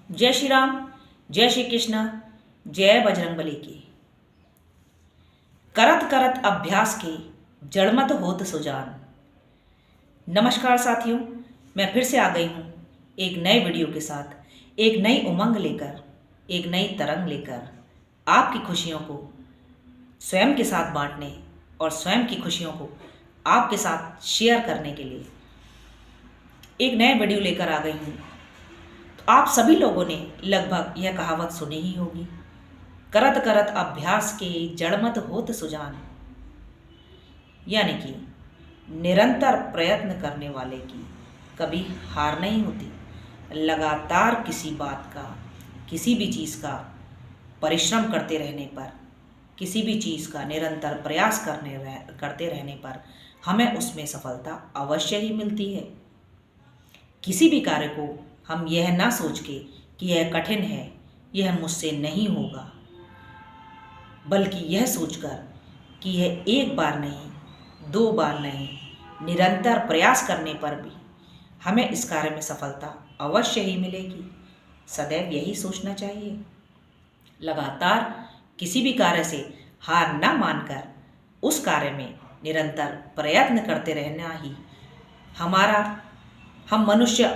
जय श्री राम, जय श्री कृष्ण, जय बजरंगबली की। करत करत अभ्यास के जड़मत होत सुजान। नमस्कार साथियों, मैं फिर से आ गई हूँ एक नए वीडियो के साथ, एक नई उमंग लेकर, एक नई तरंग लेकर, आपकी खुशियों को स्वयं के साथ बांटने और स्वयं की खुशियों को आपके साथ शेयर करने के लिए एक नए वीडियो लेकर आ गई हूँ। तो आप सभी लोगों ने लगभग यह कहावत सुनी ही होगी, करत करत अभ्यास के जड़मत होत सुजान। यानी कि निरंतर प्रयत्न करने वाले की कभी हार नहीं होती। लगातार किसी बात का, किसी भी चीज़ का परिश्रम करते रहने पर, किसी भी चीज़ का निरंतर प्रयास करते रहने पर हमें उसमें सफलता अवश्य ही मिलती है। किसी भी कार्य को हम यह ना सोच के कि यह कठिन है, यह मुझसे नहीं होगा, बल्कि यह सोचकर कि यह एक बार नहीं, दो बार नहीं, निरंतर प्रयास करने पर भी हमें इस कार्य में सफलता अवश्य ही मिलेगी। सदैव यही सोचना चाहिए। लगातार किसी भी कार्य से हार ना मानकर उस कार्य में निरंतर प्रयत्न करते रहना ही हम मनुष्य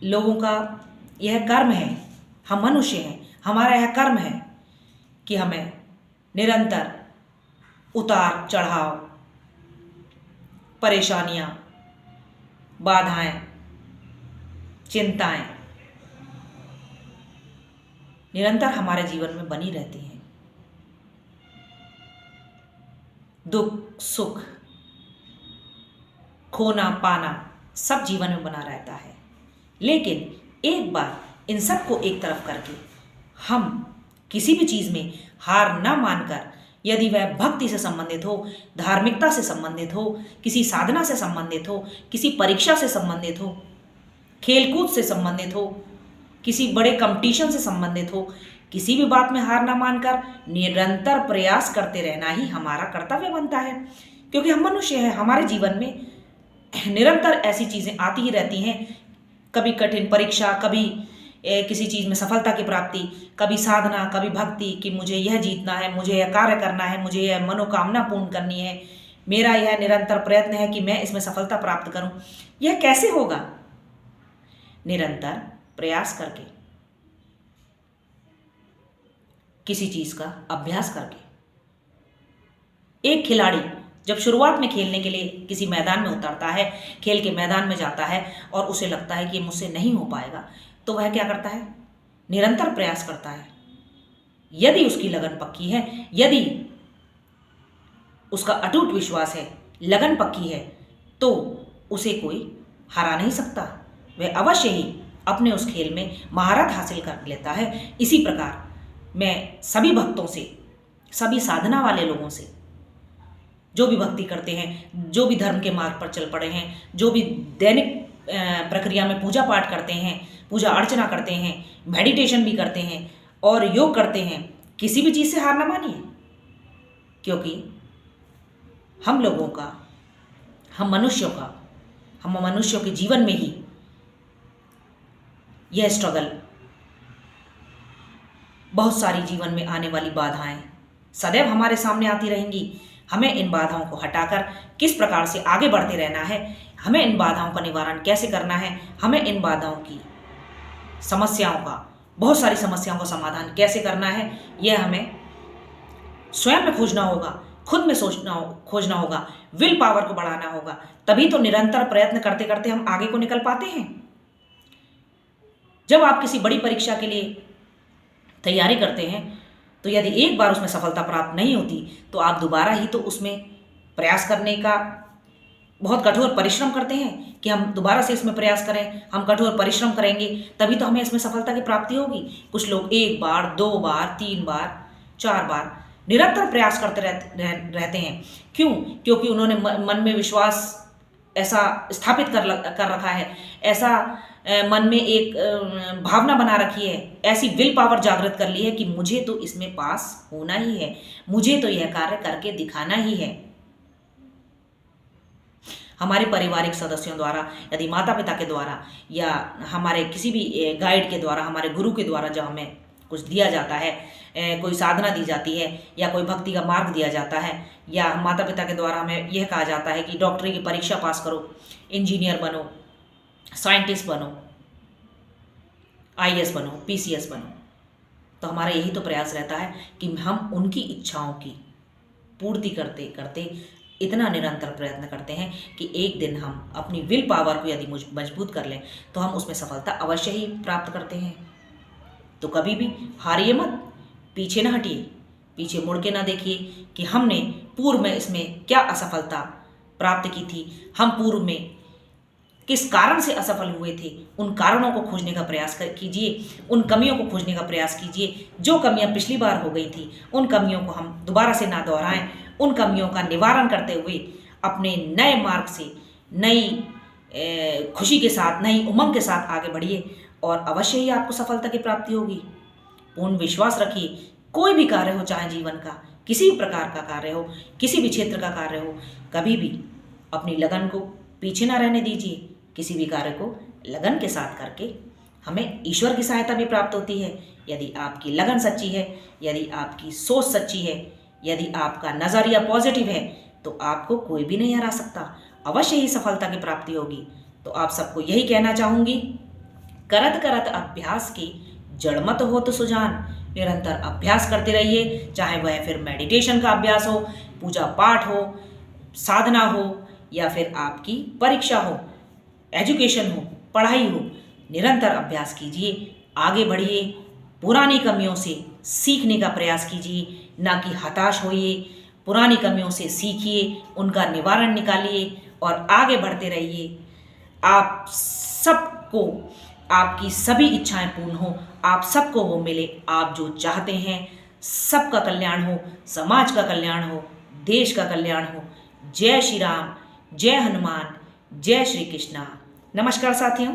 लोगों का यह कर्म है। हम मनुष्य हैं, हमारा यह कर्म है कि हमें निरंतर उतार चढ़ाव, परेशानियां, बाधाएं, चिंताएं निरंतर हमारे जीवन में बनी रहती हैं। दुख सुख, खोना पाना सब जीवन में बना रहता है। लेकिन एक बार इन सब को एक तरफ करके हम किसी भी चीज़ में हार ना मानकर, यदि वह भक्ति से संबंधित हो, धार्मिकता से संबंधित हो, किसी साधना से संबंधित हो, किसी परीक्षा से संबंधित हो, खेलकूद से संबंधित हो, किसी बड़े कंपटीशन से संबंधित हो, किसी भी बात में हार ना मानकर निरंतर प्रयास करते रहना ही हमारा कर्तव्य बनता है। क्योंकि हम मनुष्य हैं, हमारे जीवन में निरंतर ऐसी चीज़ें आती ही रहती हैं। कभी कठिन परीक्षा, कभी किसी चीज़ में सफलता की प्राप्ति, कभी साधना, कभी भक्ति कि मुझे यह जीतना है, मुझे यह कार्य करना है, मुझे यह मनोकामना पूर्ण करनी है, मेरा यह निरंतर प्रयत्न है कि मैं इसमें सफलता प्राप्त करूं। यह कैसे होगा? निरंतर प्रयास करके, किसी चीज़ का अभ्यास करके। एक खिलाड़ी जब शुरुआत में खेलने के लिए किसी मैदान में उतरता है, खेल के मैदान में जाता है और उसे लगता है कि मुझसे नहीं हो पाएगा, तो वह क्या करता है? निरंतर प्रयास करता है। यदि उसकी लगन पक्की है, यदि उसका अटूट विश्वास है, लगन पक्की है, तो उसे कोई हरा नहीं सकता। वह अवश्य ही अपने उस खेल में महारत हासिल कर लेता है। इसी प्रकार मैं सभी भक्तों से, सभी साधना वाले लोगों से, जो भी भक्ति करते हैं, जो भी धर्म के मार्ग पर चल पड़े हैं, जो भी दैनिक प्रक्रिया में पूजा पाठ करते हैं, पूजा अर्चना करते हैं, मेडिटेशन भी करते हैं और योग करते हैं, किसी भी चीज़ से हार ना मानिए। क्योंकि हम लोगों का, हम मनुष्यों के जीवन में ही यह स्ट्रगल, बहुत सारी जीवन में आने वाली बाधाएं सदैव हमारे सामने आती रहेंगी। हमें इन बाधाओं को हटाकर किस प्रकार से आगे बढ़ते रहना है, हमें इन बाधाओं का निवारण कैसे करना है, हमें इन बाधाओं की समस्याओं का, बहुत सारी समस्याओं का समाधान कैसे करना है, यह हमें स्वयं में खोजना होगा, खुद में खोजना होगा, विल पावर को बढ़ाना होगा। तभी तो निरंतर प्रयत्न करते करते हम आगे को निकल पाते हैं। जब आप किसी बड़ी परीक्षा के लिए तैयारी करते हैं, तो यदि एक बार उसमें सफलता प्राप्त नहीं होती, तो आप दोबारा ही तो उसमें प्रयास करने का बहुत कठोर परिश्रम करते हैं कि हम दोबारा से इसमें प्रयास करें, हम कठोर परिश्रम करेंगे, तभी तो हमें इसमें सफलता की प्राप्ति होगी। कुछ लोग एक बार, दो बार, तीन बार, चार बार निरंतर प्रयास करते रहते हैं। क्यों? क्योंकि उन्होंने मन में विश्वास ऐसा स्थापित कर रखा है, ऐसा मन में एक भावना बना रखी है, ऐसी विल पावर जागृत कर ली है कि मुझे तो इसमें पास होना ही है, मुझे तो यह कार्य करके दिखाना ही है। हमारे पारिवारिक सदस्यों द्वारा, यदि माता पिता के द्वारा या हमारे किसी भी गाइड के द्वारा, हमारे गुरु के द्वारा जब हमें कुछ दिया जाता है, कोई साधना दी जाती है या कोई भक्ति का मार्ग दिया जाता है, या माता पिता के द्वारा हमें यह कहा जाता है कि डॉक्टरी की परीक्षा पास करो, इंजीनियर बनो, साइंटिस्ट बनो, आईएएस बनो, पीसीएस बनो, तो हमारा यही तो प्रयास रहता है कि हम उनकी इच्छाओं की पूर्ति करते करते इतना निरंतर प्रयत्न करते हैं कि एक दिन हम अपनी विल पावर को यदि मजबूत कर लें तो हम उसमें सफलता अवश्य ही प्राप्त करते हैं। तो कभी भी हारिए मत, पीछे ना हटिए, पीछे मुड़ के ना देखिए कि हमने पूर्व में इसमें क्या असफलता प्राप्त की थी, हम पूर्व में किस कारण से असफल हुए थे, उन कारणों को खोजने का प्रयास कीजिए, उन कमियों को खोजने का प्रयास कीजिए। जो कमियां पिछली बार हो गई थी उन कमियों को हम दोबारा से ना दोहराएं, उन कमियों का निवारण करते हुए अपने नए मार्ग से नई खुशी के साथ, नई उमंग के साथ आगे बढ़िए और अवश्य ही आपको सफलता की प्राप्ति होगी। पूर्ण विश्वास रखिए, कोई भी कार्य हो, चाहे जीवन का किसी भी प्रकार का कार्य हो, किसी भी क्षेत्र का कार्य हो, कभी भी अपनी लगन को पीछे ना रहने दीजिए। किसी भी कार्य को लगन के साथ करके हमें ईश्वर की सहायता भी प्राप्त होती है। यदि आपकी लगन सच्ची है, यदि आपकी सोच सच्ची है, यदि आपका नज़रिया पॉजिटिव है, तो आपको कोई भी नहीं हरा सकता, अवश्य ही सफलता की प्राप्ति होगी। तो आप सबको यही कहना चाहूँगी, करत करत अभ्यास की जड़ मत हो तो सुजान। निरंतर अभ्यास करते रहिए, चाहे वह फिर मेडिटेशन का अभ्यास हो, पूजा पाठ हो, साधना हो, या फिर आपकी परीक्षा हो, एजुकेशन हो, पढ़ाई हो। निरंतर अभ्यास कीजिए, आगे बढ़िए, पुरानी कमियों से सीखने का प्रयास कीजिए, ना कि हताश होइए। पुरानी कमियों से सीखिए, उनका निवारण निकालिए और आगे बढ़ते रहिए। आप सबको आपकी सभी इच्छाएं पूर्ण हो, आप सबको वो मिले आप जो चाहते हैं। सबका कल्याण हो, समाज का कल्याण हो, देश का कल्याण हो। जय श्री राम, जय हनुमान, जय श्री कृष्णा। नमस्कार साथियों।